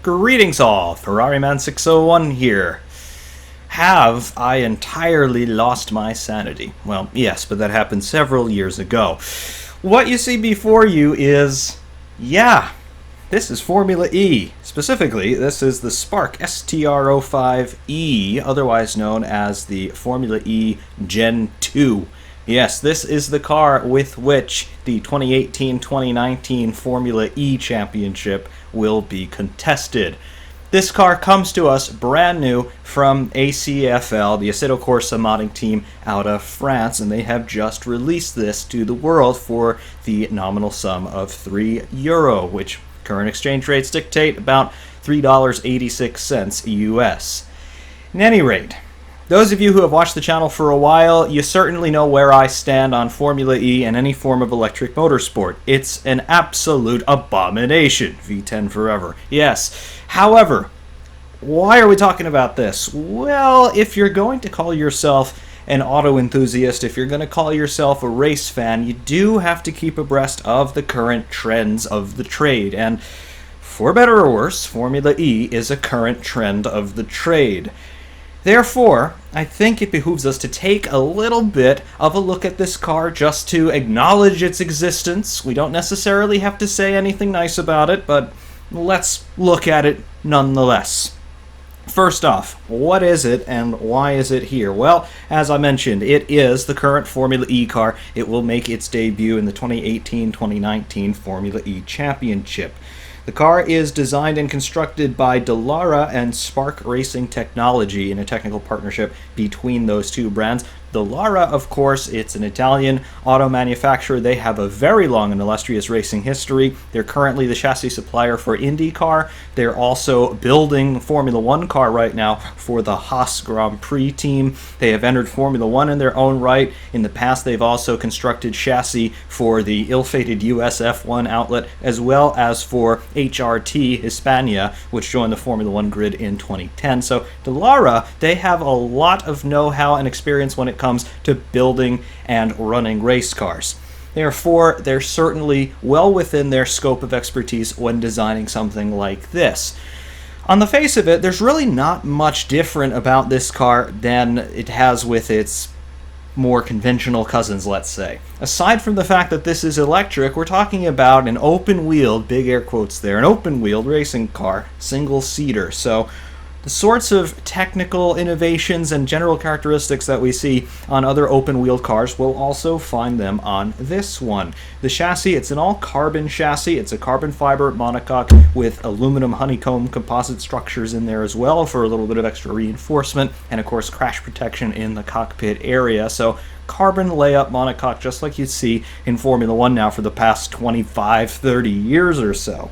Greetings all, FerrariMan601 here. Have I entirely lost my sanity? Well, yes, but that happened several years ago. What you see before you is, this is Formula E. Specifically, this is the Spark STR05E, otherwise known as the Formula E Gen 2. Yes, this is the car with which the 2018-2019 Formula E Championship will be contested. This car comes to us brand new from ACFL, the Assetto Corsa modding team out of France, and they have just released this to the world for the nominal sum of €3, which current exchange rates dictate about $3.86 US. At any rate, those of you who have watched the channel for a while, you certainly know where I stand on Formula E and any form of electric motorsport. It's an absolute abomination. V10 forever. Yes. However, why are we talking about this? Well, if you're going to call yourself an auto enthusiast, if you're going to call yourself a race fan, you do have to keep abreast of the current trends of the trade. And for better or worse, Formula E is a current trend of the trade. Therefore, I think it behooves us to take a little bit of a look at this car just to acknowledge its existence. We don't necessarily have to say anything nice about it, but let's look at it nonetheless. First off, what is it and why is it here? Well, as I mentioned, it is the current Formula E car. It will make its debut in the 2018-2019 Formula E Championship. The car is designed and constructed by Dallara and Spark Racing Technology in a technical partnership between those two brands. Dallara, of course, it's an Italian auto manufacturer. They have a very long and illustrious racing history. They're currently the chassis supplier for IndyCar. They're also building Formula One car right now for the Haas Grand Prix team. They have entered Formula One in their own right. In the past, they've also constructed chassis for the ill-fated US F1 outlet, as well as for HRT Hispania, which joined the Formula One grid in 2010. So Dallara, they have a lot of know-how and experience when it comes to building and running race cars. Therefore, they're certainly well within their scope of expertise when designing something like this. On the face of it, there's really not much different about this car than it has with its more conventional cousins, let's say. Aside from the fact that this is electric, we're talking about an open-wheeled, big air quotes there, an open-wheeled racing car, single-seater. So the sorts of technical innovations and general characteristics that we see on other open-wheeled cars, we'll also find them on this one. The chassis, it's an all-carbon chassis. It's a carbon fiber monocoque with aluminum honeycomb composite structures in there as well for a little bit of extra reinforcement, and of course crash protection in the cockpit area. So carbon layup monocoque, just like you see in Formula One now for the past 25-30 years or so.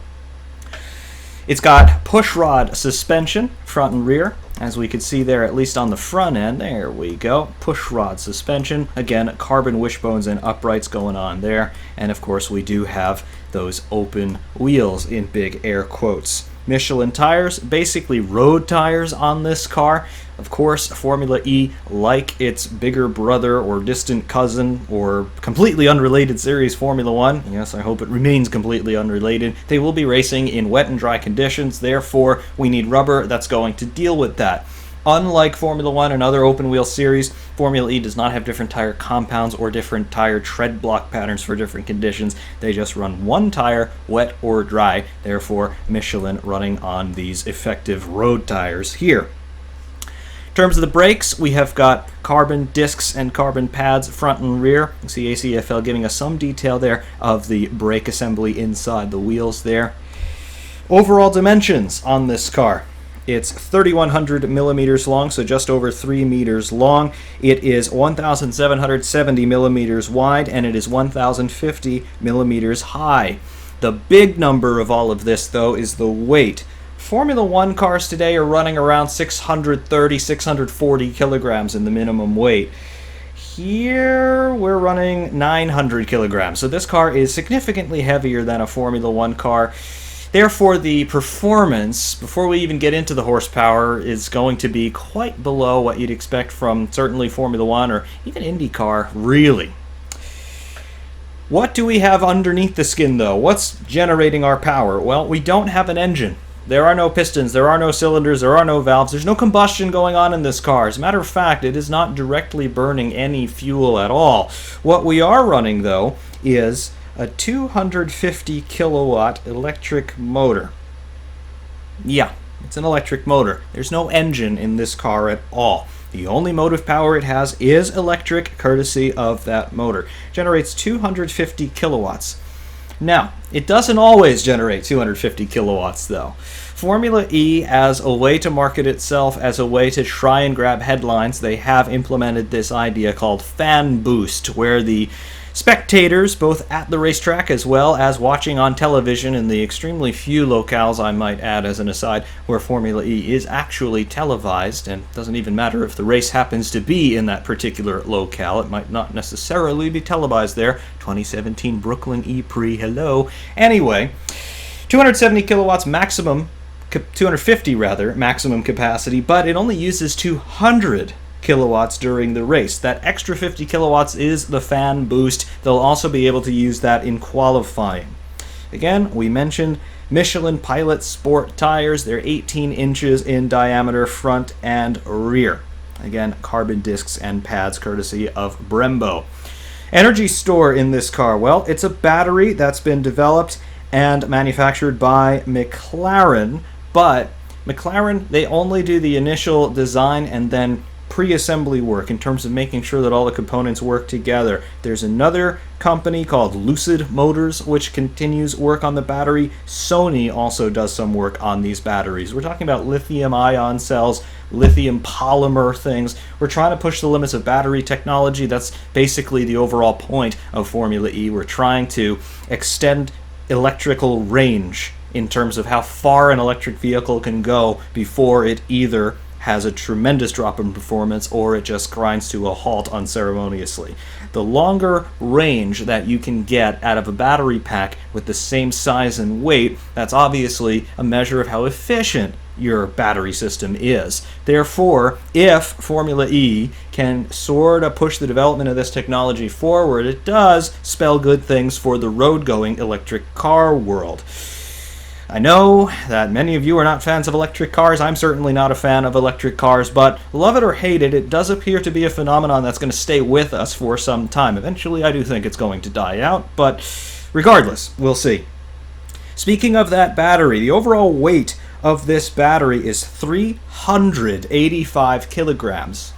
It's got pushrod suspension, front and rear, as we can see there, at least on the front end. There we go. Pushrod suspension. Again, carbon wishbones and uprights going on there. And of course, we do have those open wheels in big air quotes. Michelin tires, basically road tires on this car. Of course, Formula E, like its bigger brother or distant cousin or completely unrelated series Formula One, yes, I hope it remains completely unrelated, they will be racing in wet and dry conditions. Therefore, we need rubber that's going to deal with that. Unlike Formula One and other open-wheel series, Formula E does not have different tire compounds or different tire tread block patterns for different conditions. They just run one tire, wet or dry, therefore Michelin running on these effective road tires here. In terms of the brakes, we have got carbon discs and carbon pads front and rear. You see ACFL giving us some detail there of the brake assembly inside the wheels there. Overall dimensions on this car. It's 3,100 millimeters long, so just over 3 meters long. It is 1,770 millimeters wide, and it is 1,050 millimeters high. The big number of all of this, though, is the weight. Formula One cars today are running around 630, 640 kilograms in the minimum weight. Here we're running 900 kilograms, so this car is significantly heavier than a Formula One car. Therefore, the performance, before we even get into the horsepower, is going to be quite below what you'd expect from certainly Formula One or even IndyCar, really. What do we have underneath the skin, though? What's generating our power? Well, we don't have an engine. There are no pistons, there are no cylinders, there are no valves, there's no combustion going on in this car. As a matter of fact, it is not directly burning any fuel at all. What we are running, though, is a 250 kilowatt electric motor. Yeah, it's an electric motor. There's no engine in this car at all. The only motive power it has is electric, courtesy of that motor. It generates 250 kilowatts. Now, it doesn't always generate 250 kilowatts, though. Formula E, as a way to market itself, as a way to try and grab headlines, they have implemented this idea called fan boost, where the spectators, both at the racetrack as well as watching on television in the extremely few locales, I might add as an aside, where Formula E is actually televised, and it doesn't even matter if the race happens to be in that particular locale, it might not necessarily be televised there. 2017 Brooklyn E-Prix, hello. Anyway, 270 kilowatts maximum, 250 rather, maximum capacity, but it only uses 200 kilowatts during the race. That extra 50 kilowatts is the fan boost. They'll also be able to use that in qualifying. Again, we mentioned Michelin Pilot Sport tires. They're 18 inches in diameter, front and rear. Again, carbon discs and pads courtesy of Brembo. Energy store in this car. Well, it's a battery that's been developed and manufactured by McLaren, but McLaren, they only do the initial design and then pre-assembly work in terms of making sure that all the components work together. There's another company called Lucid Motors which continues work on the battery. Sony also does some work on these batteries. We're talking about lithium ion cells, lithium polymer things. We're trying to push the limits of battery technology. That's basically the overall point of Formula E. We're trying to extend electrical range in terms of how far an electric vehicle can go before it either has a tremendous drop in performance or it just grinds to a halt unceremoniously. The longer range that you can get out of a battery pack with the same size and weight, that's obviously a measure of how efficient your battery system is. Therefore, if Formula E can sort of push the development of this technology forward, it does spell good things for the road-going electric car world. I know that many of you are not fans of electric cars. I'm certainly not a fan of electric cars, but love it or hate it, it does appear to be a phenomenon that's going to stay with us for some time. Eventually, I do think it's going to die out, but regardless, we'll see. Speaking of that battery, the overall weight of this battery is 385 kilograms.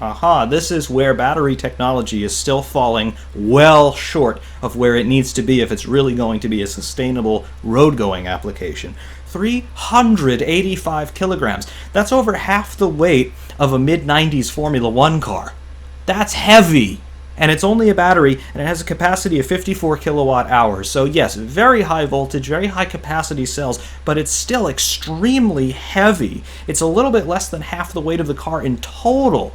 This is where battery technology is still falling well short of where it needs to be if it's really going to be a sustainable road-going application. 385 kilograms. That's over half the weight of a mid-90s Formula One car. That's heavy. And it's only a battery, and it has a capacity of 54 kilowatt hours. So yes, very high voltage, very high capacity cells, but it's still extremely heavy. It's a little bit less than half the weight of the car in total.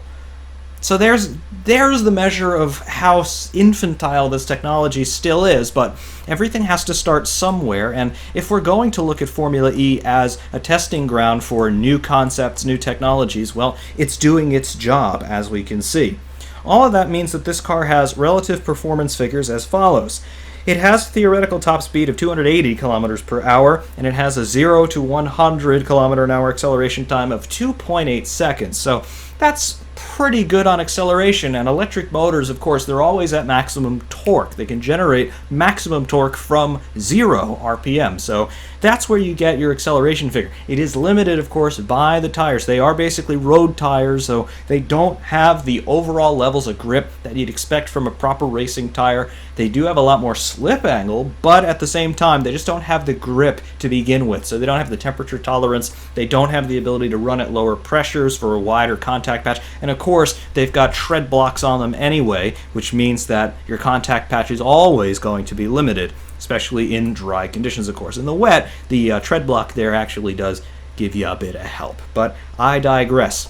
So there's the measure of how infantile this technology still is, but everything has to start somewhere, and if we're going to look at Formula E as a testing ground for new concepts, new technologies, well, it's doing its job, as we can see. All of that means that this car has relative performance figures as follows. It has theoretical top speed of 280 kilometers per hour, and it has a 0 to 100 kilometer an hour acceleration time of 2.8 seconds. So that's pretty good on acceleration, and electric motors, of course, they're always at maximum torque. They can generate maximum torque from 0 RPM, so that's where you get your acceleration figure. It is limited, of course, by the tires. They are basically road tires, so they don't have the overall levels of grip that you'd expect from a proper racing tire. They do have a lot more slip angle, but at the same time, they just don't have the grip to begin with, so they don't have the temperature tolerance. They don't have the ability to run at lower pressures for a wider contact patch, and of course, they've got tread blocks on them anyway, which means that your contact patch is always going to be limited, especially in dry conditions, of course. In the wet, the tread block there actually does give you a bit of help. But I digress.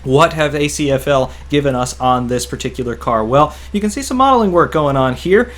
What have ACFL given us on this particular car? Well, you can see some modeling work going on here.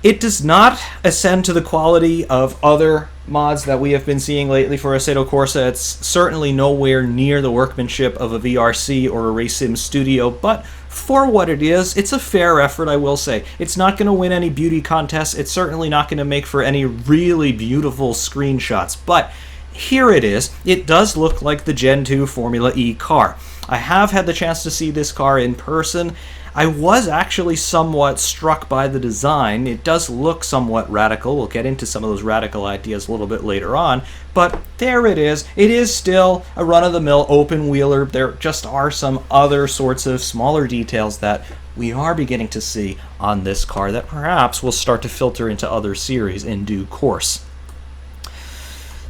It does not ascend to the quality of other mods that we have been seeing lately for Assetto Corsa. It's certainly nowhere near the workmanship of a VRC or a Race Sim Studio, but for what it is, it's a fair effort, I will say. It's not going to win any beauty contests. It's certainly not going to make for any really beautiful screenshots, but here it is. It does look like the Gen 2 Formula E car. I have had the chance to see this car in person. I was actually somewhat struck by the design. It does look somewhat radical. We'll get into some of those radical ideas a little bit later on. But there it is. It is still a run-of-the-mill open-wheeler. There just are some other sorts of smaller details that we are beginning to see on this car that perhaps will start to filter into other series in due course.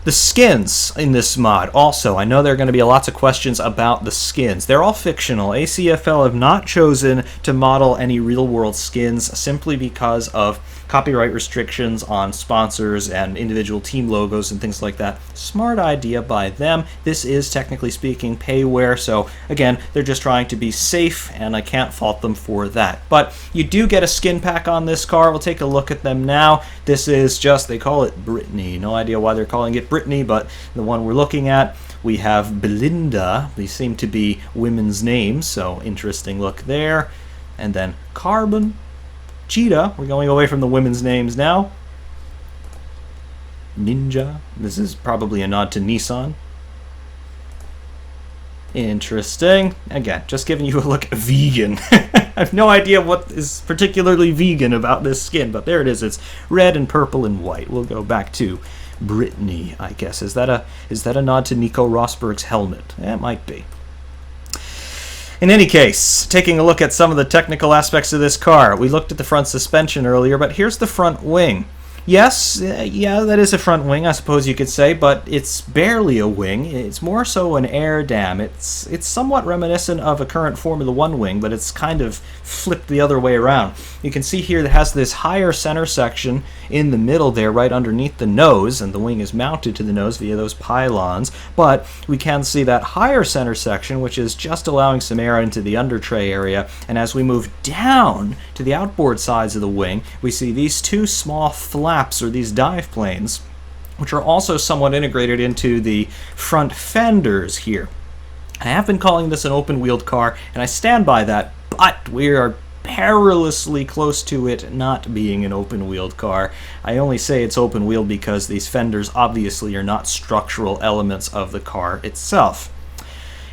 The skins in this mod, also, I know there are going to be lots of questions about the skins. They're all fictional. ACFL have not chosen to model any real-world skins simply because of copyright restrictions on sponsors and individual team logos and things like that. Smart idea by them. This is, technically speaking, payware, so again, they're just trying to be safe, and I can't fault them for that. But you do get a skin pack on this car. We'll take a look at them now. This is just, they call it Brittany. No idea why they're calling it Brittany, but the one we're looking at, we have Belinda. These seem to be women's names, so interesting look there. And then Carbon, Cheetah. We're going away from the women's names now. Ninja. This is probably a nod to Nissan. Interesting. Again, just giving you a look at vegan. I have no idea what is particularly vegan about this skin, but there it is. It's red and purple and white. We'll go back to Brittany, I guess. Is that a nod to Nico Rosberg's helmet? It might be. In any case, taking a look at some of the technical aspects of this car. We looked at the front suspension earlier, but here's the front wing. Yes, yeah, that is a front wing, I suppose you could say, but it's barely a wing. It's more so an air dam. It's somewhat reminiscent of a current Formula 1 wing, but it's kind of flipped the other way around. You can see here that it has this higher center section in the middle there, right underneath the nose, and the wing is mounted to the nose via those pylons, but we can see that higher center section, which is just allowing some air into the under tray area, and as we move down to the outboard sides of the wing, we see these two small flaps, or these dive planes, which are also somewhat integrated into the front fenders here. I have been calling this an open-wheeled car, and I stand by that, but we are perilously close to it not being an open-wheeled car. I only say it's open-wheeled because these fenders obviously are not structural elements of the car itself.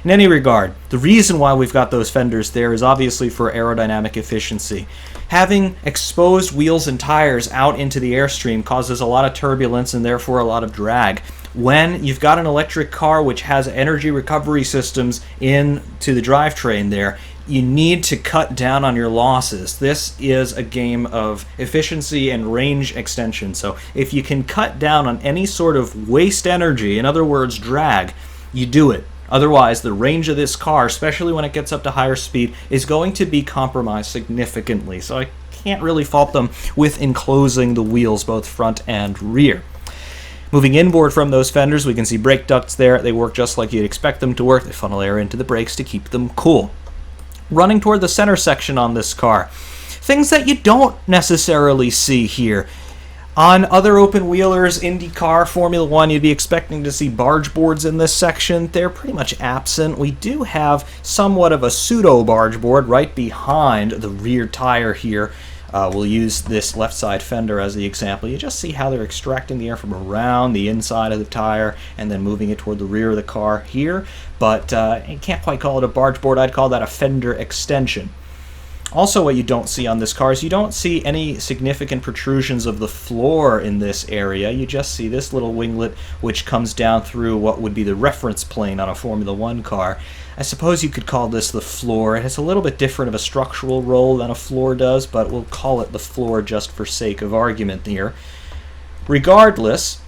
In any regard, the reason why we've got those fenders there is obviously for aerodynamic efficiency. Having exposed wheels and tires out into the airstream causes a lot of turbulence and therefore a lot of drag. When you've got an electric car which has energy recovery systems into the drivetrain there, you need to cut down on your losses. This is a game of efficiency and range extension. So if you can cut down on any sort of waste energy, in other words drag, you do it. Otherwise, the range of this car, especially when it gets up to higher speed, is going to be compromised significantly. So I can't really fault them with enclosing the wheels, both front and rear. Moving inboard from those fenders, we can see brake ducts there. They work just like you'd expect them to work. They funnel air into the brakes to keep them cool. Running toward the center section on this car, things that you don't necessarily see here. On other open-wheelers, IndyCar, Formula 1, you'd be expecting to see barge boards in this section. They're pretty much absent. We do have somewhat of a pseudo-barge board right behind the rear tire here. We'll use this left side fender as the example. You just see how they're extracting the air from around the inside of the tire and then moving it toward the rear of the car here. But you can't quite call it a barge board. I'd call that a fender extension. Also, what you don't see on this car is you don't see any significant protrusions of the floor in this area. You just see this little winglet which comes down through what would be the reference plane on a Formula 1 car. I suppose you could call this the floor. It has a little bit different of a structural role than a floor does, but we'll call it the floor just for sake of argument here. Regardless,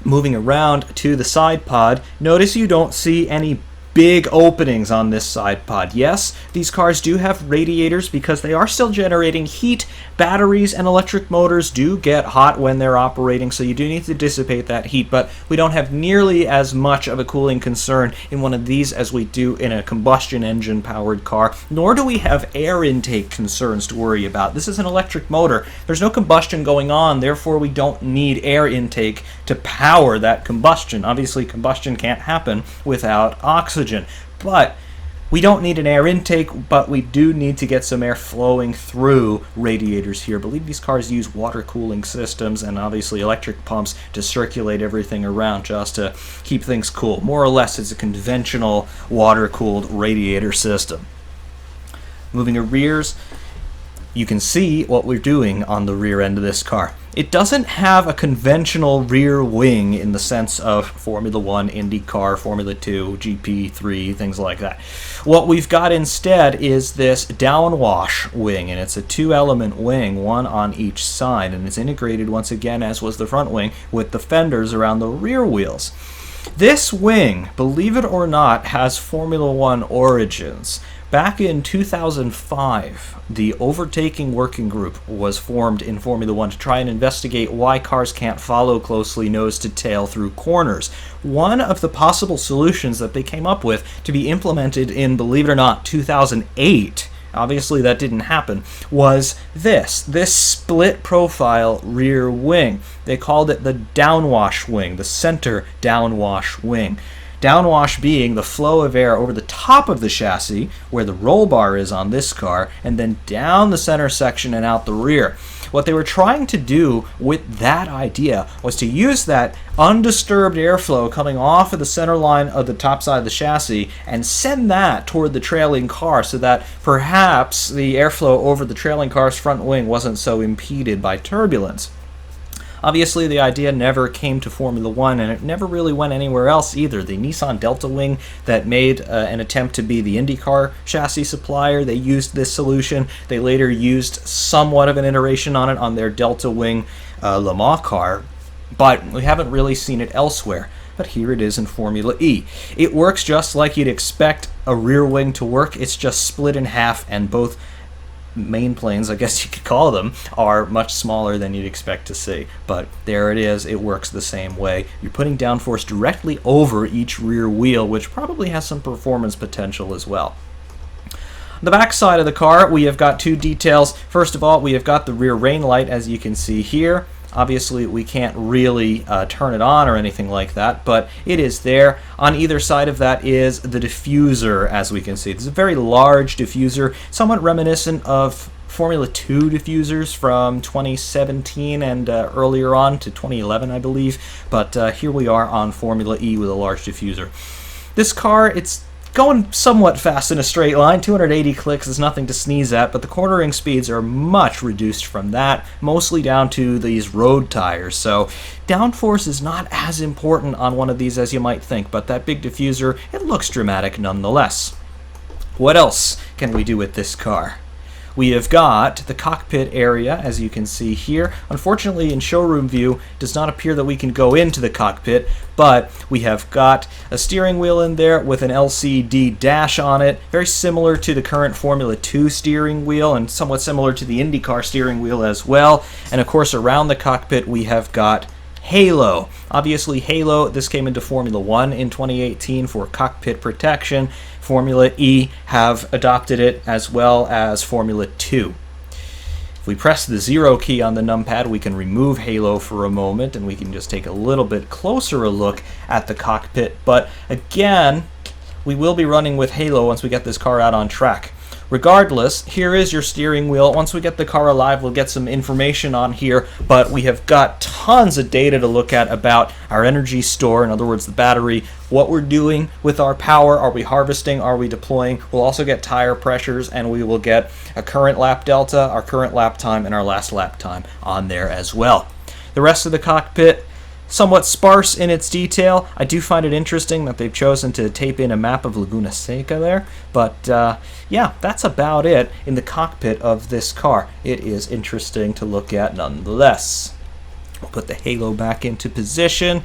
moving around to the side pod, notice you don't see any big openings on this side pod. Yes, these cars do have radiators because they are still generating heat. Batteries and electric motors do get hot when they're operating, so you do need to dissipate that heat, but we don't have nearly as much of a cooling concern in one of these as we do in a combustion engine powered car, nor do we have air intake concerns to worry about. This is an electric motor. There's no combustion going on, therefore we don't need air intake to power that combustion. Obviously, combustion can't happen without oxygen. But We don't need an air intake, but we do need to get some air flowing through radiators here. I believe these cars use water cooling systems and obviously electric pumps to circulate everything around just to keep things cool. More or less, it's a conventional water-cooled radiator system. Moving to rears, you can see what we're doing on the rear end of this car. It doesn't have a conventional rear wing in the sense of Formula 1, IndyCar, Formula 2, GP3, things like that. What we've got instead is this downwash wing, and it's a two-element wing, one on each side, and it's integrated once again, as was the front wing, with the fenders around the rear wheels. This wing, believe it or not, has Formula 1 origins. Back in 2005, the Overtaking Working Group was formed in Formula 1 to try and investigate why cars can't follow closely nose to tail through corners. One of the possible solutions that they came up with to be implemented in, believe it or not, 2008, obviously that didn't happen, was this split profile rear wing. They called it the downwash wing, the center downwash wing. Downwash being the flow of air over the top of the chassis, where the roll bar is on this car, and then down the center section and out the rear. What they were trying to do with that idea was to use that undisturbed airflow coming off of the center line of the top side of the chassis and send that toward the trailing car so that perhaps the airflow over the trailing car's front wing wasn't so impeded by turbulence. Obviously, the idea never came to Formula 1, and it never really went anywhere else either. The Nissan Delta Wing that made an attempt to be the IndyCar chassis supplier, they used this solution. They later used somewhat of an iteration on it on their Delta Wing Le Mans car, but we haven't really seen it elsewhere. But here it is in Formula E. It works just like you'd expect a rear wing to work. It's just split in half, and both main planes, I guess you could call them, are much smaller than you'd expect to see. But there it is. It works the same way. You're putting downforce directly over each rear wheel, which probably has some performance potential as well. On the back side of the car, we have got two details. First of all, we have got the rear rain light, as you can see here. Obviously, we can't really turn it on or anything like that, but it is there. On either side of that is the diffuser, as we can see. It's a very large diffuser, somewhat reminiscent of Formula 2 diffusers from 2017 and earlier on to 2011, I believe. But here we are on Formula E with a large diffuser. This car, it's going somewhat fast in a straight line. 280 clicks is nothing to sneeze at, but the cornering speeds are much reduced from that, mostly down to these road tires. So downforce is not as important on one of these as you might think, but that big diffuser, it looks dramatic nonetheless. What else can we do with this car? We have got the cockpit area, as you can see here. Unfortunately, in showroom view, it does not appear that we can go into the cockpit, but we have got a steering wheel in there with an LCD dash on it, very similar to the current Formula 2 steering wheel and somewhat similar to the IndyCar steering wheel as well. And of course, around the cockpit, we have got Halo. Obviously, Halo, this came into Formula 1 in 2018 for cockpit protection. Formula E have adopted it, as well as Formula 2. If we press the 0 key on the numpad, we can remove Halo for a moment, and we can just take a little bit closer a look at the cockpit. But again, we will be running with Halo once we get this car out on track. Regardless, here is your steering wheel. Once we get the car alive, we'll get some information on here, but we have got tons of data to look at about our energy store, in other words, the battery, what we're doing with our power, are we harvesting, are we deploying. We'll also get tire pressures, and we will get a current lap delta, our current lap time, and our last lap time on there as well. The rest of the cockpit, somewhat sparse in its detail. I do find it interesting that they've chosen to tape in a map of Laguna Seca there, but yeah, that's about it in the cockpit of this car. It is interesting to look at nonetheless. We'll put the Halo back into position,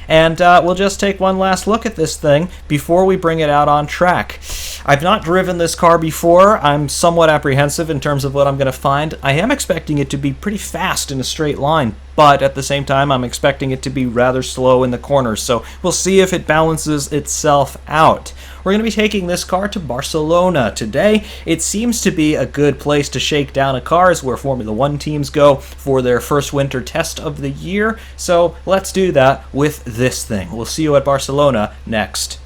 and we'll just take one last look at this thing before we bring it out on track. I've not driven this car before. I'm somewhat apprehensive in terms of what I'm going to find. I am expecting it to be pretty fast in a straight line, but at the same time, I'm expecting it to be rather slow in the corners, so we'll see if it balances itself out. We're going to be taking this car to Barcelona today. It seems to be a good place to shake down a car, is where Formula 1 teams go for their first winter test of the year, so let's do that with this thing. We'll see you at Barcelona next.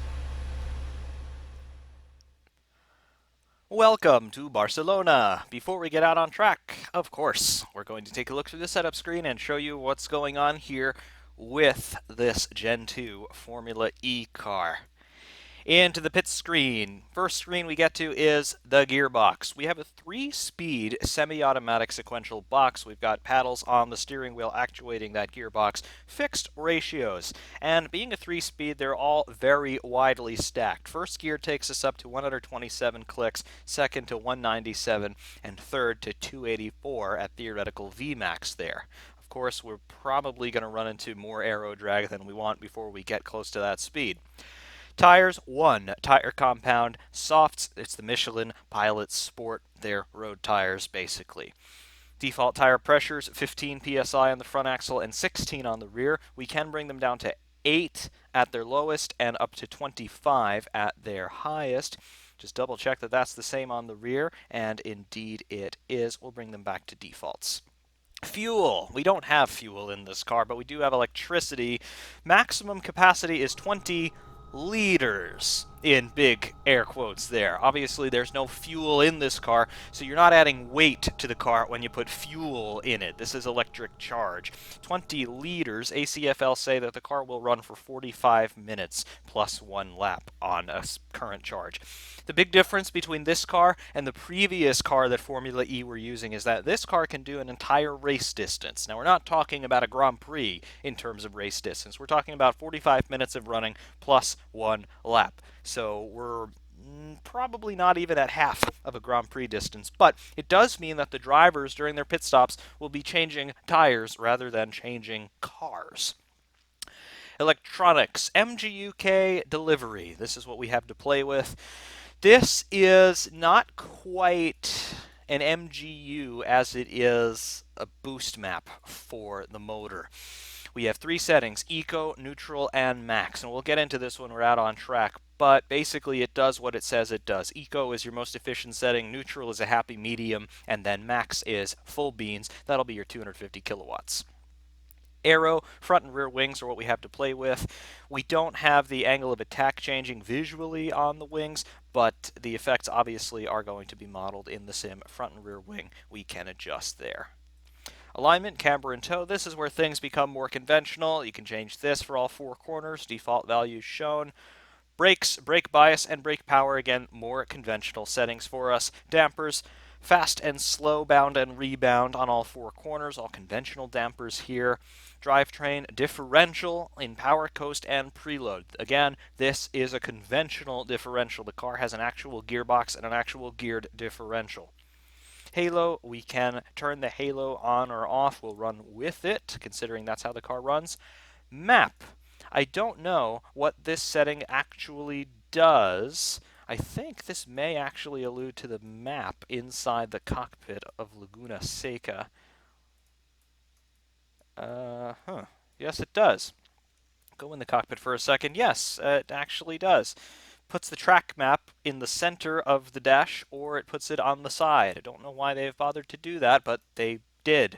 Welcome to Barcelona. Before we get out on track, of course, we're going to take a look through the setup screen and show you what's going on here with this Gen 2 Formula E car. Into the pit screen. First screen we get to is the gearbox. We have a 3-speed semi-automatic sequential box. We've got paddles on the steering wheel actuating that gearbox, fixed ratios. And being a 3-speed, they're all very widely stacked. First gear takes us up to 127 clicks, second to 197, and third to 284 at theoretical Vmax there. Of course, we're probably going to run into more aero drag than we want before we get close to that speed. Tires, 1 tire compound, softs, it's the Michelin Pilot Sport, they're road tires basically. Default tire pressures, 15 psi on the front axle and 16 on the rear. We can bring them down to 8 at their lowest and up to 25 at their highest. Just double check that that's the same on the rear, and indeed it is. We'll bring them back to defaults. Fuel. We don't have fuel in this car, but we do have electricity. Maximum capacity is 20 liters in big air quotes there. Obviously, there's no fuel in this car, so you're not adding weight to the car when you put fuel in it. This is electric charge. 20 liters. ACFL say that the car will run for 45 minutes plus 1 lap on a current charge. The big difference between this car and the previous car that Formula E were using is that this car can do an entire race distance. Now, we're not talking about a Grand Prix in terms of race distance. We're talking about 45 minutes of running plus 1 lap. So we're probably not even at half of a Grand Prix distance, but it does mean that the drivers during their pit stops will be changing tires rather than changing cars. Electronics, MGUK delivery. This is what we have to play with. This is not quite an MGU as it is a boost map for the motor. We have 3 settings, Eco, Neutral, and Max. And we'll get into this when we're out on track, but basically it does what it says it does. Eco is your most efficient setting, Neutral is a happy medium, and then Max is full beans. That'll be your 250 kilowatts. Aero, front and rear wings are what we have to play with. We don't have the angle of attack changing visually on the wings, but the effects obviously are going to be modeled in the sim. Front and rear wing, we can adjust there. Alignment, camber and toe, this is where things become more conventional. You can change this for all 4 corners, default values shown. Brakes, brake bias, and brake power, again, more conventional settings for us. Dampers, fast and slow, bound and rebound on all 4 corners, all conventional dampers here. Drivetrain, differential in power, coast, and preload. Again, this is a conventional differential. The car has an actual gearbox and an actual geared differential. Halo, we can turn the halo on or off. We'll run with it, considering that's how the car runs. Map. I don't know what this setting actually does. I think this may actually allude to the map inside the cockpit of Laguna Seca. Yes, it does. Go in the cockpit for a second. Yes, it actually does. Puts the track map in the center of the dash, or it puts it on the side. I don't know why they've bothered to do that, but they did.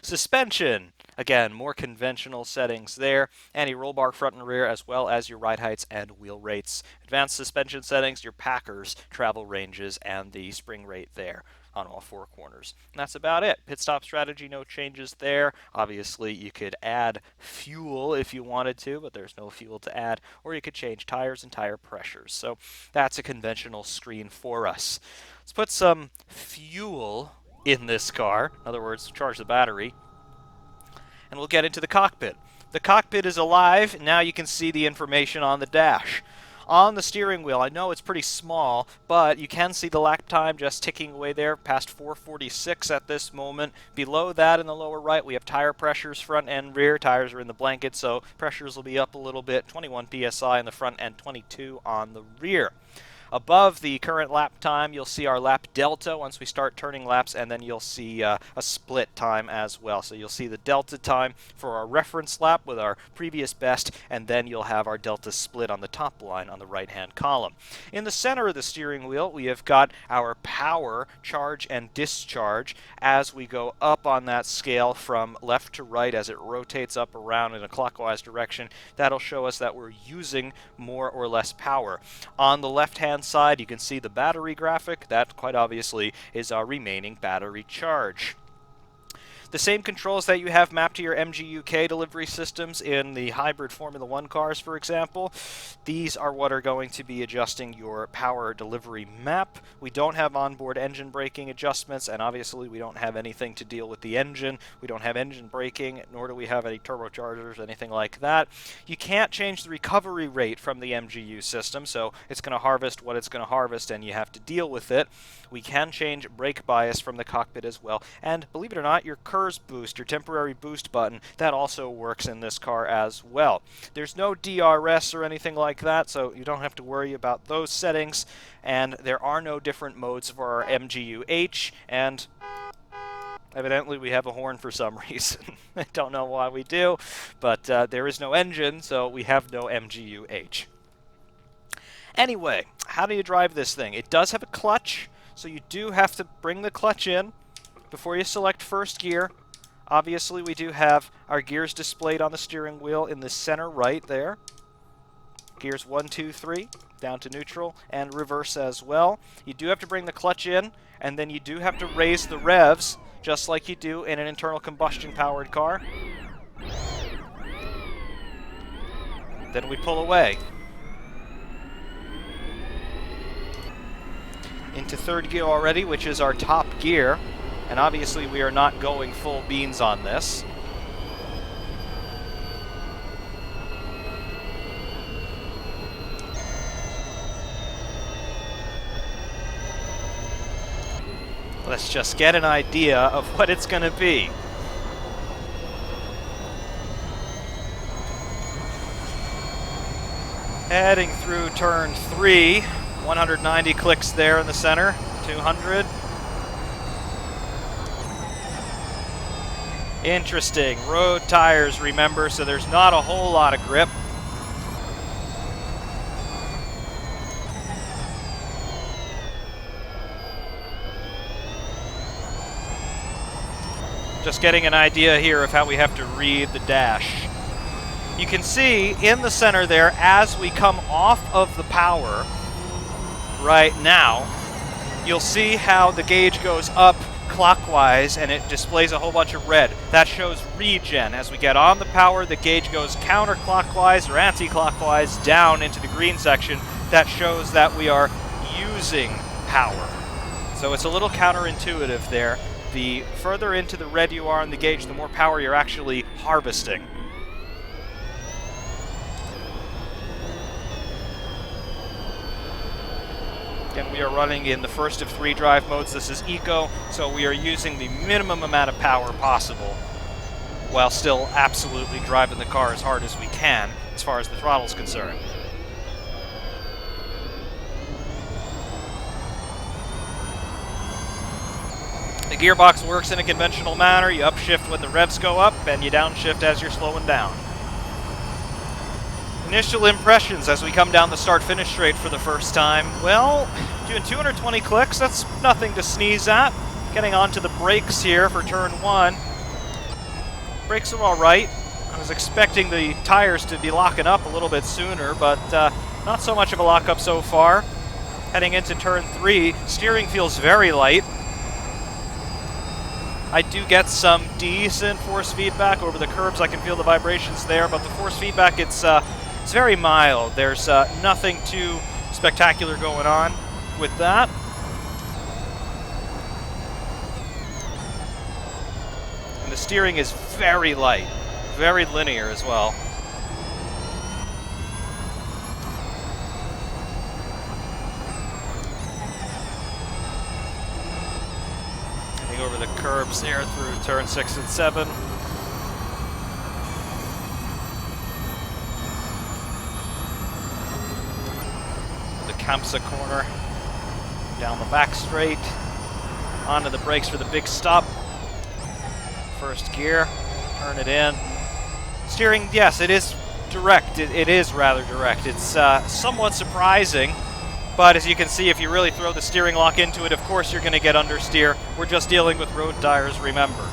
Suspension. Again, more conventional settings there. Anti-roll bar front and rear, as well as your ride heights and wheel rates. Advanced suspension settings, your Packers travel ranges, and the spring rate there on all 4 corners. And that's about it. Pit stop strategy, no changes there. Obviously, you could add fuel if you wanted to, but there's no fuel to add. Or you could change tires and tire pressures. So that's a conventional screen for us. Let's put some fuel in this car. In other words, charge the battery. And we'll get into the cockpit. The cockpit is alive. Now you can see the information on the dash. On the steering wheel, I know it's pretty small, but you can see the lap time just ticking away there, past 4:46 at this moment. Below that in the lower right, we have tire pressures, front and rear. Tires are in the blanket, so pressures will be up a little bit. 21 psi in the front and 22 on the rear. Above the current lap time, you'll see our lap delta once we start turning laps, and then you'll see a split time as well. So you'll see the delta time for our reference lap with our previous best, and then you'll have our delta split on the top line on the right-hand column. In the center of the steering wheel, we have got our power, charge, and discharge as we go up on that scale from left to right as it rotates up around in a clockwise direction. That'll show us that we're using more or less power. On the left-hand left-hand side, you can see the battery graphic. That, quite obviously, is our remaining battery charge. The same controls that you have mapped to your MGUK delivery systems in the hybrid Formula 1 cars, for example, these are what are going to be adjusting your power delivery map. We don't have onboard engine braking adjustments, and obviously we don't have anything to deal with the engine. We don't have engine braking, nor do we have any turbochargers, anything like that. You can't change the recovery rate from the MGU system, so it's going to harvest what it's going to harvest, and you have to deal with it. We can change brake bias from the cockpit as well, and believe it or not, your KERS boost, your temporary boost button, that also works in this car as well. There's no DRS or anything like that, so you don't have to worry about those settings, and there are no different modes for our MGU-H, and evidently we have a horn for some reason. I don't know why we do, but there is no engine, so we have no MGU-H. Anyway, how do you drive this thing? It does have a clutch, so you do have to bring the clutch in before you select first gear. Obviously, we do have our gears displayed on the steering wheel in the center right there. Gears 1, 2, 3, down to neutral, and reverse as well. You do have to bring the clutch in, and then you do have to raise the revs, just like you do in an internal combustion-powered car. Then we pull away. Into third gear already, which is our top gear, and obviously we are not going full beans on this. Let's just get an idea of what it's going to be. Heading through turn 3. 190 clicks there in the center, 200. Interesting. Road tires, remember, so there's not a whole lot of grip. Just getting an idea here of how we have to read the dash. You can see in the center there, as we come off of the power, right now, you'll see how the gauge goes up clockwise and it displays a whole bunch of red. That shows regen. As we get on the power, the gauge goes counterclockwise or anti-clockwise down into the green section. That shows that we are using power. So it's a little counterintuitive there. The further into the red you are on the gauge, the more power you're actually harvesting. Again, we are running in the first of 3 drive modes. This is Eco, so we are using the minimum amount of power possible while still absolutely driving the car as hard as we can as far as the throttle is concerned. The gearbox works in a conventional manner. You upshift when the revs go up, and you downshift as you're slowing down. Initial impressions as we come down the start-finish straight for the first time. Well, doing 220 clicks, that's nothing to sneeze at. Getting onto the brakes here for turn 1. Brakes are all right. I was expecting the tires to be locking up a little bit sooner, but not so much of a lockup so far. Heading into turn 3, steering feels very light. I do get some decent force feedback over the curbs. I can feel the vibrations there, but the force feedback, it's very mild. There's nothing too spectacular going on with that. And the steering is very light, very linear as well. Heading over the curbs here through turn 6 and 7. Kamsa corner, down the back straight, onto the brakes for the big stop. First gear, turn it in. Steering, yes, it is direct. It is rather direct. It's somewhat surprising, but as you can see, if you really throw the steering lock into it, of course you're going to get understeer. We're just dealing with road tires, remember.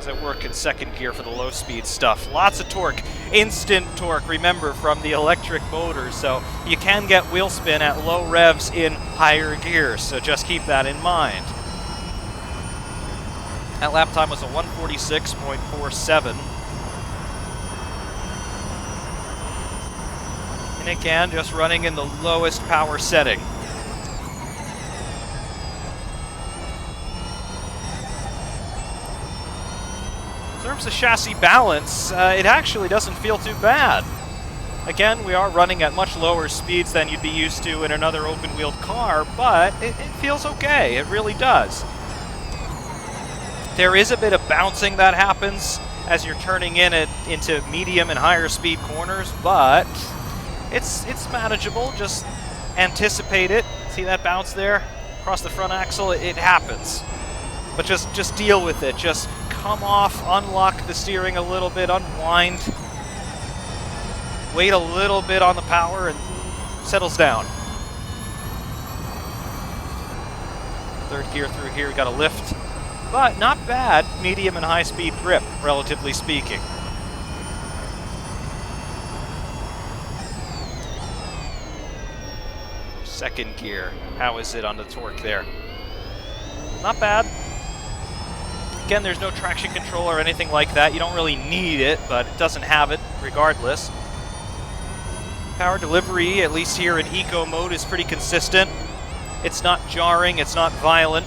How's it work in second gear for the low speed stuff? Lots of torque, instant torque, remember, from the electric motors, so you can get wheel spin at low revs in higher gears, so just keep that in mind. That lap time was a 146.47. And again, just running in the lowest power setting. In terms of chassis balance, it actually doesn't feel too bad. Again, we are running at much lower speeds than you'd be used to in another open-wheeled car, but it feels okay. It really does. There is a bit of bouncing that happens as you're turning into medium and higher speed corners, but it's manageable. Just anticipate it. See that bounce there across the front axle? It happens. But just deal with it. Just come off, unlock the steering a little bit, unwind. Wait a little bit on the power and settles down. Third gear through here, got a lift. But not bad medium and high speed grip, relatively speaking. Second gear, how is it on the torque there? Not bad. Again, there's no traction control or anything like that. You don't really need it, but it doesn't have it regardless. Power delivery, at least here in eco mode, is pretty consistent. It's not jarring, it's not violent.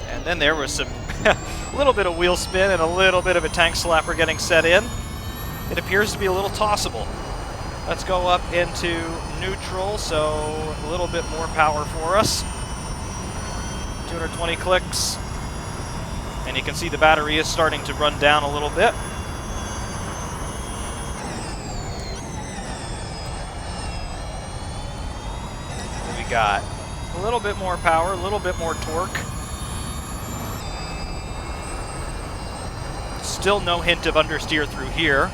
And then there was some a little bit of wheel spin and a little bit of a tank slapper getting set in. It appears to be a little tossable. Let's go up into neutral, so a little bit more power for us. 220 clicks. And you can see the battery is starting to run down a little bit. What we got? A little bit more power, a little bit more torque. Still no hint of understeer through here.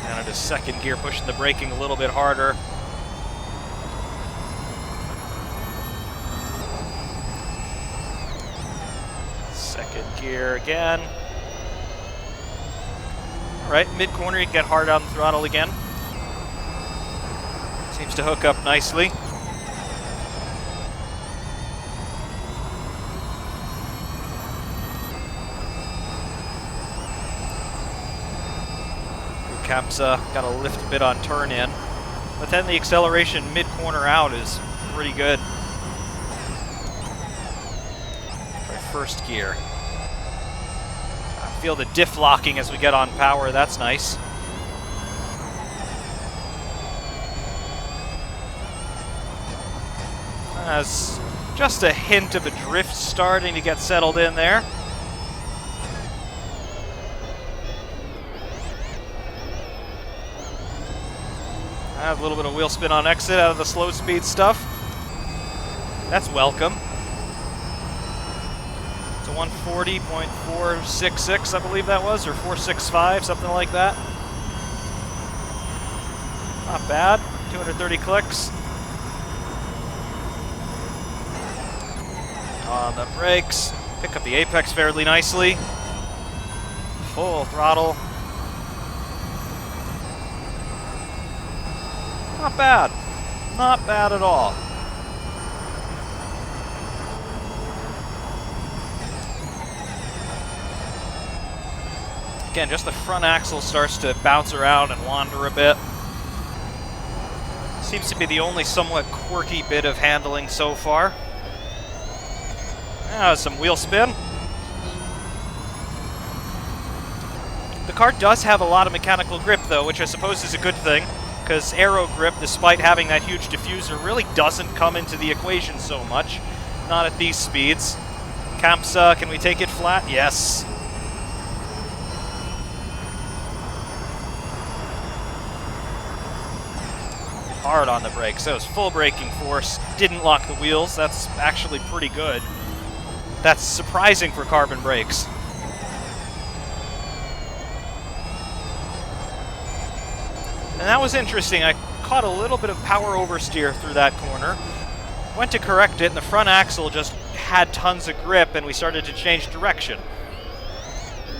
And into second gear, pushing the braking a little bit harder. Second gear again. All right, mid-corner, you can get hard on the throttle again. Seems to hook up nicely. Capsa got to lift a bit on turn in, but then the acceleration mid-corner out is pretty good. Try first gear. I feel the diff locking as we get on power, that's nice. As just a hint of a drift starting to get settled in there. A little bit of wheel spin on exit out of the slow speed stuff. That's welcome. It's a 140.466, I believe that was, or 465, something like that. Not bad. 230 clicks. On the brakes. Pick up the apex fairly nicely. Full throttle. Not bad. Not bad at all. Again, just the front axle starts to bounce around and wander a bit. Seems to be the only somewhat quirky bit of handling so far. Some wheel spin. The car does have a lot of mechanical grip though, which I suppose is a good thing, because aero grip, despite having that huge diffuser, really doesn't come into the equation so much. Not at these speeds. Capsa, can we take it flat? Yes. Hard on the brakes. That was full braking force. Didn't lock the wheels. That's actually pretty good. That's surprising for carbon brakes. And that was interesting. I caught a little bit of power oversteer through that corner. Went to correct it, and the front axle just had tons of grip, and we started to change direction.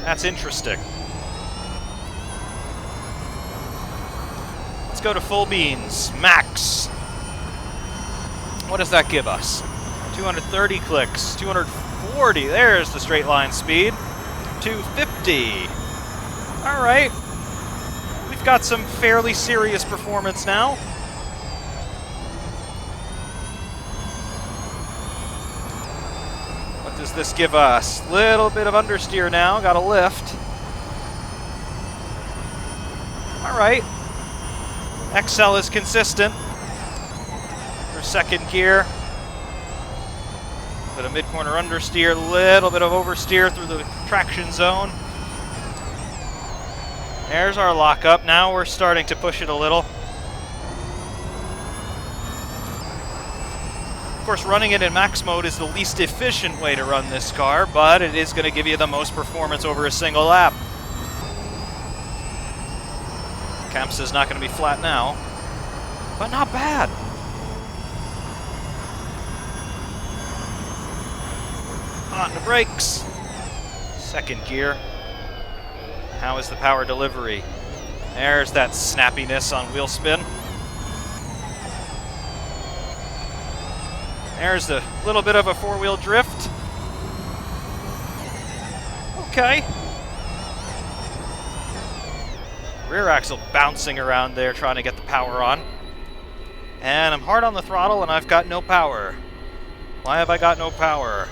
That's interesting. Let's go to full beans. Max. What does that give us? 230 clicks, 240. There's the straight line speed. 250. All right. We've got some fairly serious performance now. What does this give us? Little bit of understeer now. Got a lift. All right. XL is consistent. For second gear. Bit of mid-corner understeer, little bit of oversteer through the traction zone. There's our lockup. Now we're starting to push it a little. Of course, running it in max mode is the least efficient way to run this car, but it is going to give you the most performance over a single lap. Camps is not going to be flat now, but not bad. On the brakes. Second gear. How is the power delivery? There's that snappiness on wheel spin. There's a little bit of a four-wheel drift. Okay. Rear axle bouncing around there trying to get the power on. And I'm hard on the throttle and I've got no power. Why have I got no power?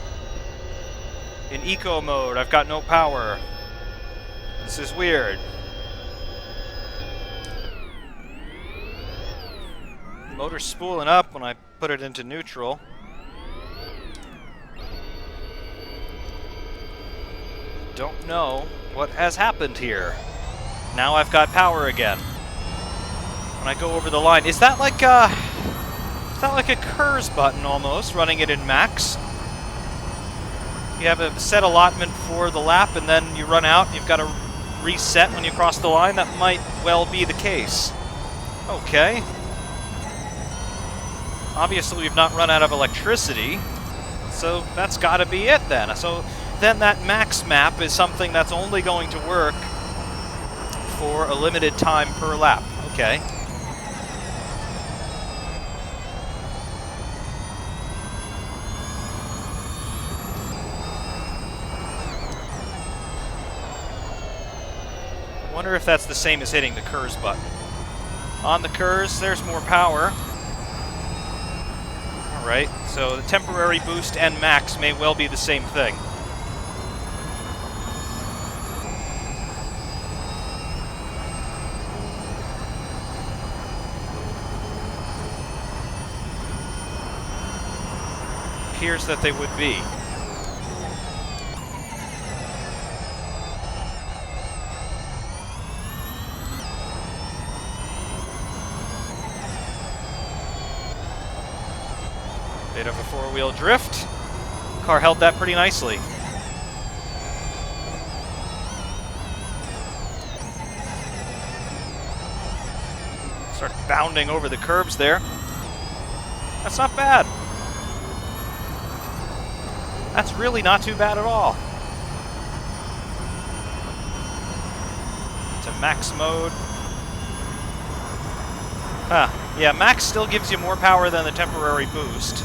In eco mode, I've got no power. This is weird. Motor's spooling up when I put it into neutral. Don't know what has happened here. Now I've got power again. When I go over the line, is that like a KERS button almost, running it in max? You have a set allotment for the lap and then you run out and you've got to reset when you cross the line. That might well be the case. Okay. Obviously we've not run out of electricity, so that's got to be it then. So then that max map is something that's only going to work for a limited time per lap. Okay. I wonder if that's the same as hitting the KERS button. On the KERS, there's more power. Alright, so the temporary boost and max may well be the same thing. Appears that they would be. Bit of a four-wheel drift. Car held that pretty nicely. Start bounding over the curbs there. That's not bad. That's really not too bad at all. To max mode. Huh. Yeah, max still gives you more power than the temporary boost.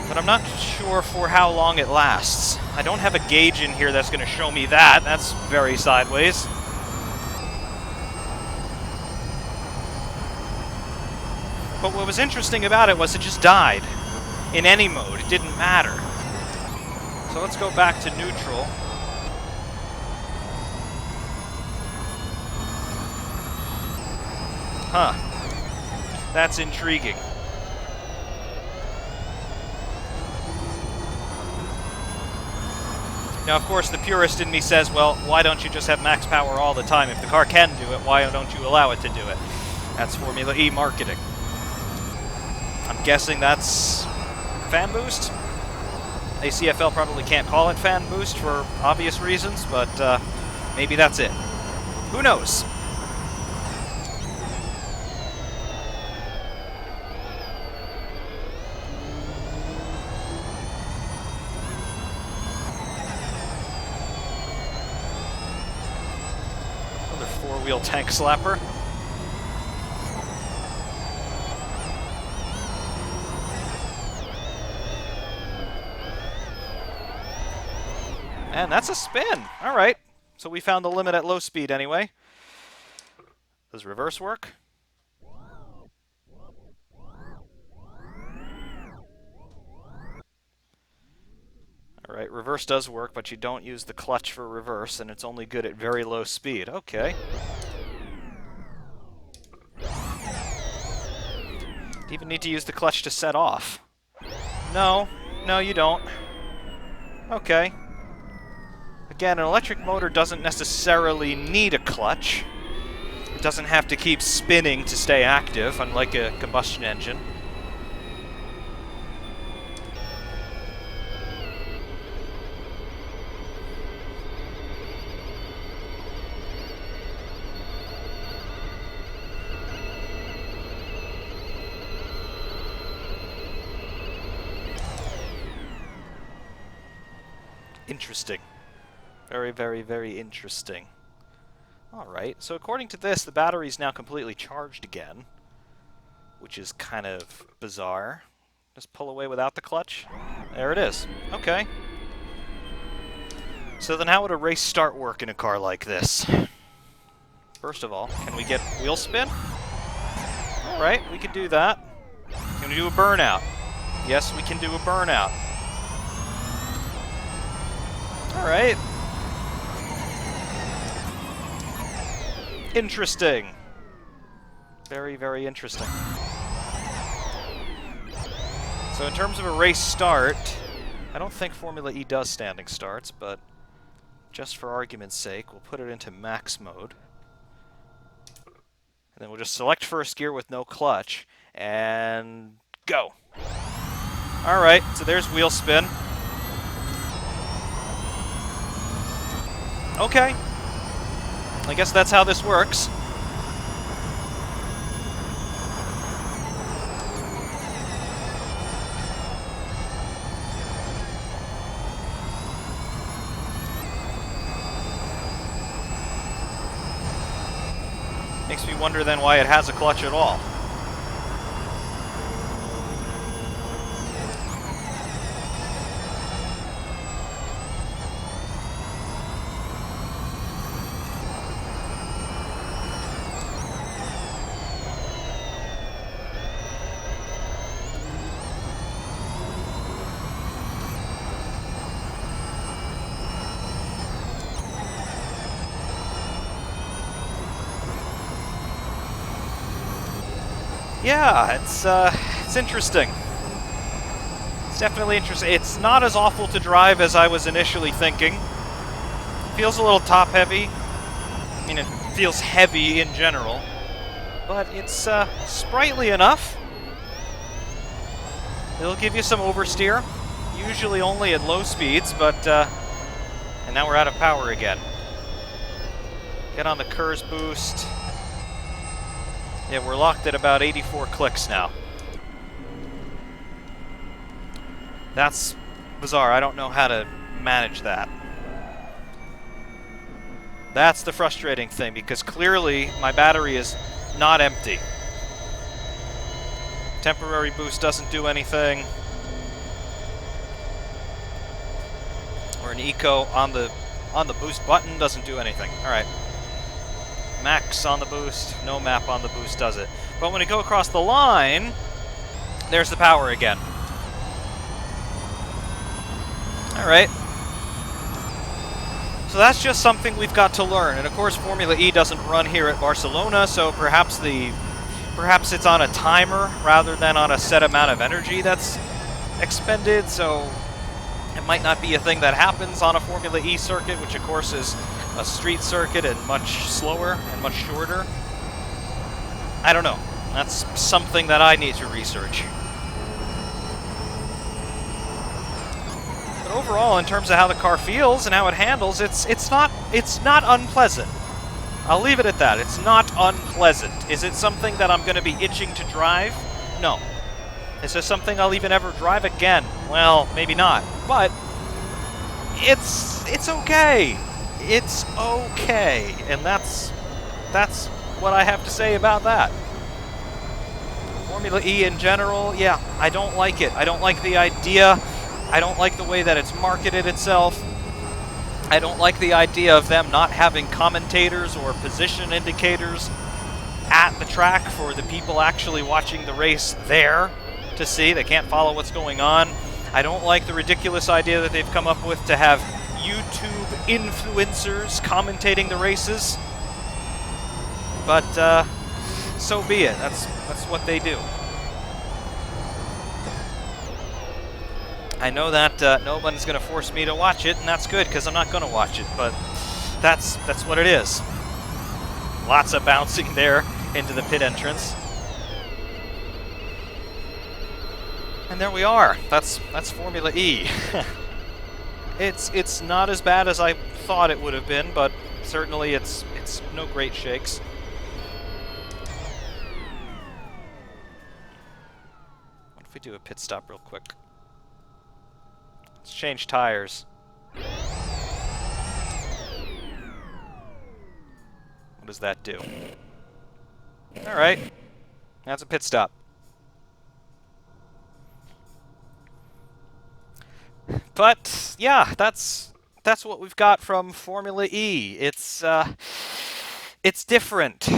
But I'm not sure for how long it lasts. I don't have a gauge in here that's going to show me that. That's very sideways. But what was interesting about it was it just died. In any mode, it didn't matter. So let's go back to neutral. Huh. That's intriguing. Now, of course, the purist in me says, well, why don't you just have max power all the time? If the car can do it, why don't you allow it to do it? That's Formula E marketing. I'm guessing that's fan boost? ACFL probably can't call it fan boost for obvious reasons, but maybe that's it. Who knows? four-wheel tank slapper. And that's a spin. All right. So we found the limit at low speed anyway. Does reverse work? All right, reverse does work, but you don't use the clutch for reverse, and it's only good at very low speed. Okay. Do you even need to use the clutch to set off? No. No, you don't. Okay. Again, an electric motor doesn't necessarily need a clutch. It doesn't have to keep spinning to stay active, unlike a combustion engine. Interesting. Very, very, very interesting. Alright, so according to this, the battery is now completely charged again, which is kind of bizarre. Just pull away without the clutch. There it is. Okay. So then how would a race start work in a car like this? First of all, can we get wheel spin? Alright, we can do that. Can we do a burnout? Yes, we can do a burnout. Alright. Interesting. Very, very interesting. So in terms of a race start, I don't think Formula E does standing starts, but just for argument's sake, we'll put it into max mode. And then we'll just select first gear with no clutch, and go. Alright, so there's wheel spin. Okay. I guess that's how this works. Makes me wonder then why it has a clutch at all. Yeah, it's interesting. It's definitely interesting. It's not as awful to drive as I was initially thinking. It feels a little top-heavy. I mean, it feels heavy in general. But it's sprightly enough. It'll give you some oversteer. Usually only at low speeds, but... and now we're out of power again. Get on the KERS boost. Yeah, we're locked at about 84 clicks now. That's bizarre. I don't know how to manage that. That's the frustrating thing, because clearly my battery is not empty. Temporary boost doesn't do anything. Or an eco on the boost button doesn't do anything. All right. Max on the boost, no map on the boost does it. But when we go across the line, there's the power again. Alright. So that's just something we've got to learn. And of course Formula E doesn't run here at Barcelona, so perhaps it's on a timer rather than on a set amount of energy that's expended, so it might not be a thing that happens on a Formula E circuit, which of course is a street circuit and much slower and much shorter. I don't know. That's something that I need to research. But overall, in terms of how the car feels and how it handles, it's not unpleasant. I'll leave it at that. It's not unpleasant. Is it something that I'm going to be itching to drive? No. Is this something I'll even ever drive again? Well, maybe not. But it's okay. It's okay, and that's that's what I have to say about that. Formula E in general, yeah, I don't like it. I don't like the idea. I don't like the way that it's marketed itself. I don't like the idea of them not having commentators or position indicators at the track for the people actually watching the race there to see. They can't follow what's going on. I don't like the ridiculous idea that they've come up with to have YouTube influencers commentating the races. But so be it. That's what they do. I know that no one's going to force me to watch it, and that's good because I'm not going to watch it. But that's what it is. Lots of bouncing there into the pit entrance. And there we are. That's Formula E. It's not as bad as I thought it would have been, but certainly it's no great shakes. What if we do a pit stop real quick? Let's change tires. What does that do? Alright. That's a pit stop. But yeah, that's what we've got from Formula E. It's different.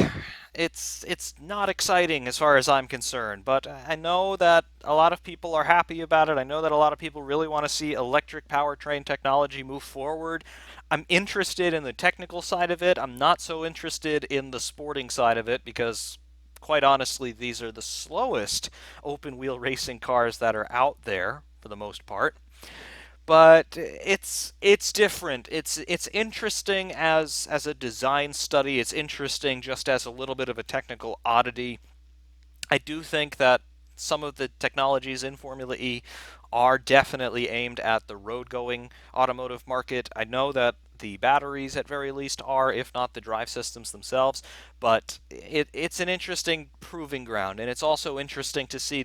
It's not exciting as far as I'm concerned, but I know that a lot of people are happy about it. I know that a lot of people really want to see electric powertrain technology move forward. I'm interested in the technical side of it. I'm not so interested in the sporting side of it because, quite honestly, these are the slowest open-wheel racing cars that are out there for the most part. But it's different. It's interesting as a design study. It's interesting just as a little bit of a technical oddity. I do think that some of the technologies in Formula E are definitely aimed at the road-going automotive market. I know that the batteries, at very least, are, if not the drive systems themselves, but it's an interesting proving ground, and it's also interesting to see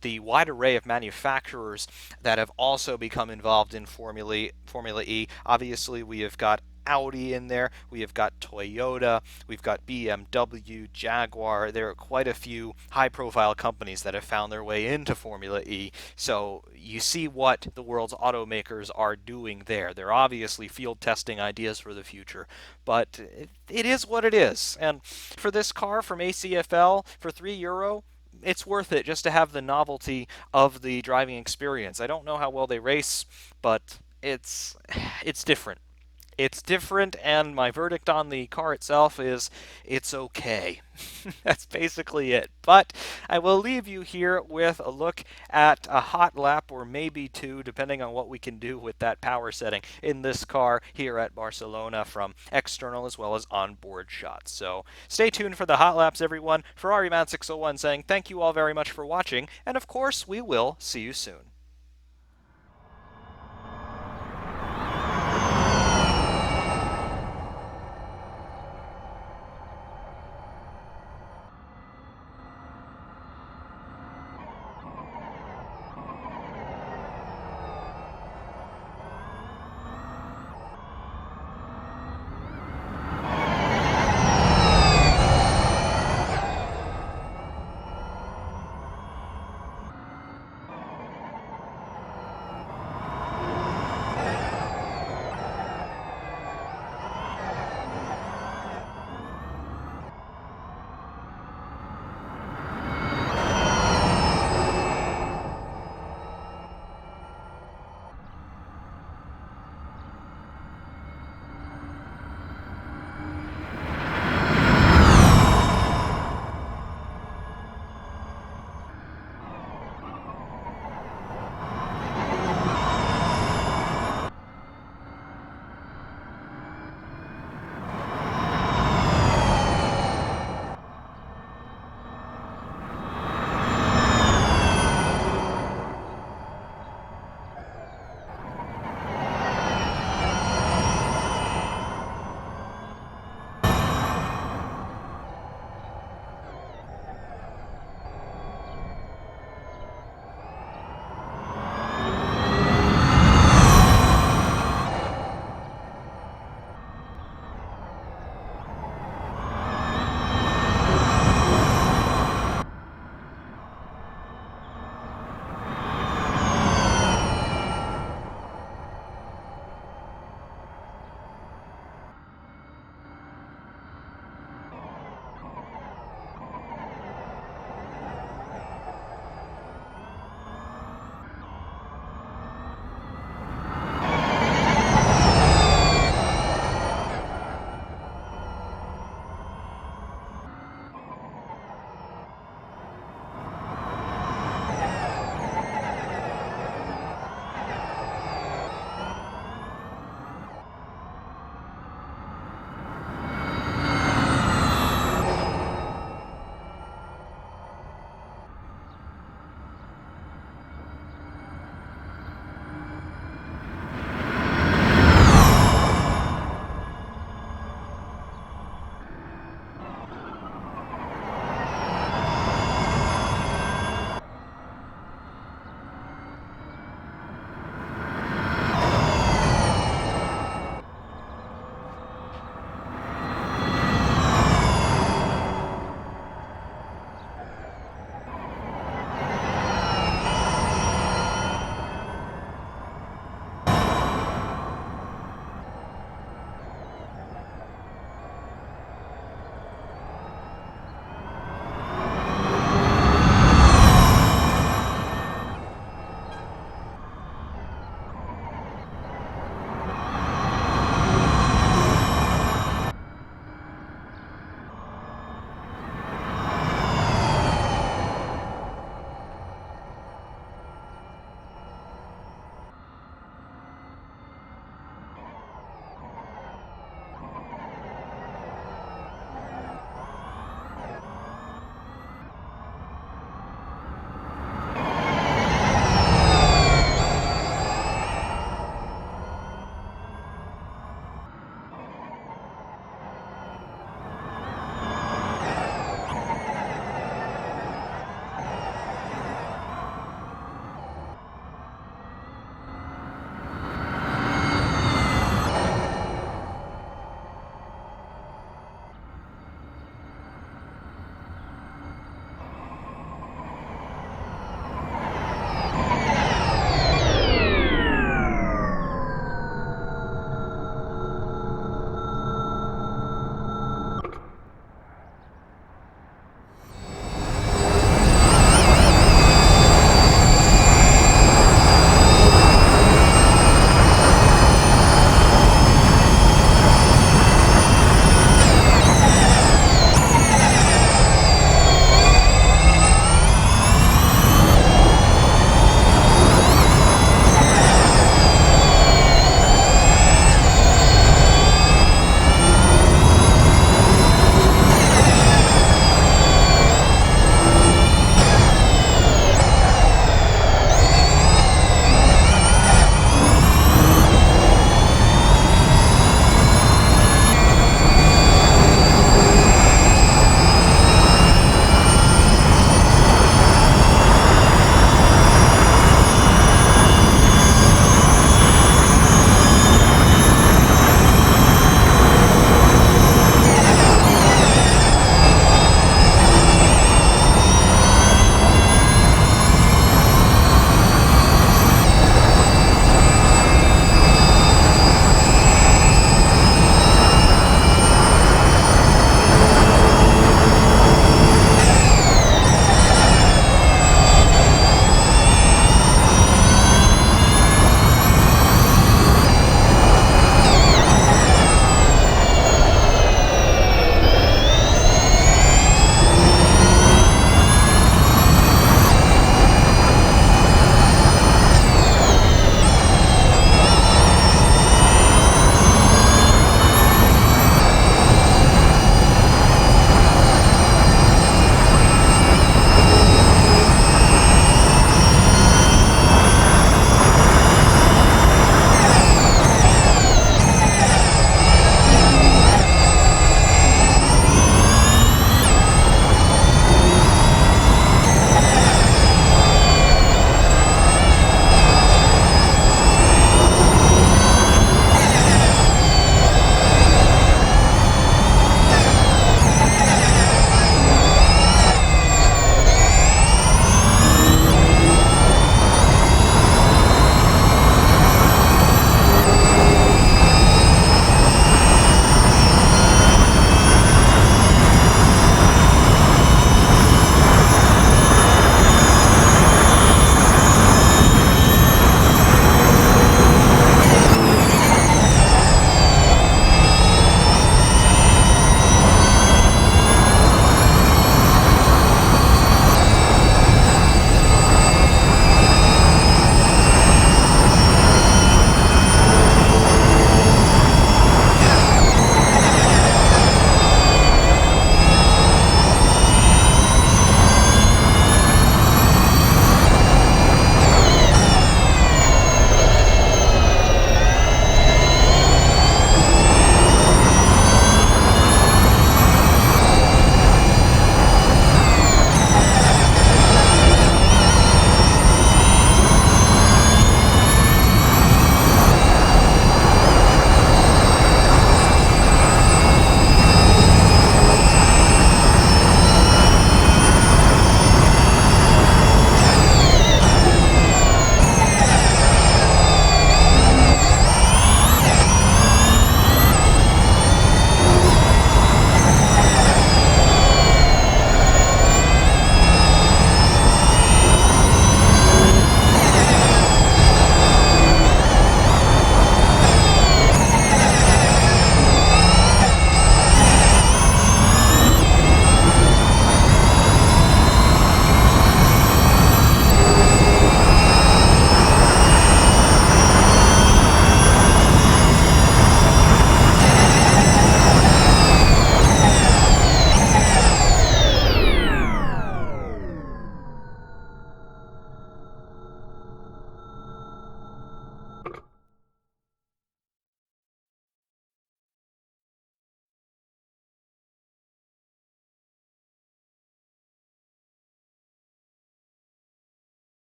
the wide array of manufacturers that have also become involved in Formula E. Obviously, we have got Audi in there, we have got Toyota, we've got BMW, Jaguar. There are quite a few high-profile companies that have found their way into Formula E, so you see what the world's automakers are doing there. They're obviously field testing ideas for the future, but it is what it is. And for this car from ACFL, for €3, it's worth it just to have the novelty of the driving experience. I don't know how well they race, but it's different. It's different, and my verdict on the car itself is it's okay. That's basically it. But I will leave you here with a look at a hot lap, or maybe two, depending on what we can do with that power setting in this car here at Barcelona from external as well as onboard shots. So stay tuned for the hot laps, everyone. Ferrari Man 601 saying thank you all very much for watching, and of course we will see you soon.